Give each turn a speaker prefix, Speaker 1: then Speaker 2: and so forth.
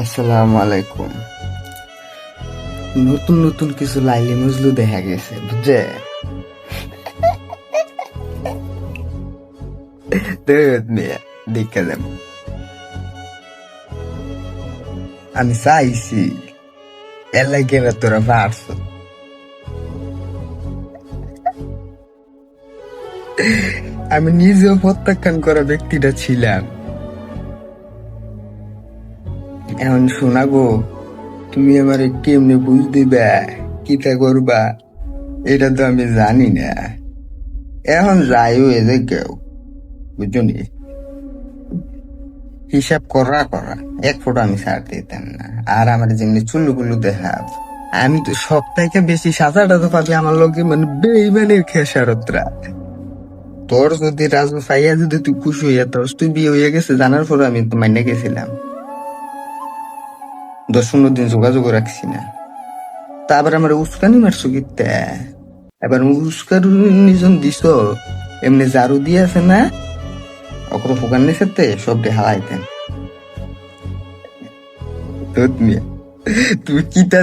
Speaker 1: আসসালামু আলাইকুম। নতুন নতুন কিছু লাইলি মজলু দেখা গেছে, বুঝছে? দেখে যাম। আমি চাইছি এলাকার তোরা পারছ। আমি নিজেও প্রত্যাখ্যান করা ব্যক্তিটা ছিলাম। এখন শোনাগো, তুমি আমার কেমনে বুঝ দিবা, কিতা করবা, এটা তো আমি জানি না। এখন যাই হয়ে যে কেউ, বুঝছো নি? হিসাব করা করা এক ফোঁটা আমি ছাড় দিতাম না। আর আমার যেমনি চুল্লু গুল্লু দেখাব, আমি তো সব থেকে বেশি সাজাটা তো পাবি আমার লোকে, মানে বেইমানের খেসারতরা। তোর যদি রাজু পাইয়া যদি তুই খুশি হইয়া তোর তুই বিয়ে হইয়া গেছে জানার পর আমি তো মাইনে গেছিলাম, 10-15 দিন যোগাযোগ রাখছি না। তারপর আমার উস্কানি মারছো কিতা? এবার উস্কানি জন দিছ, এমনি ঝাড়ু দিয়ে আছে না, অকর ফুকান নিছে সব হারাইতেন। তুমি কিতা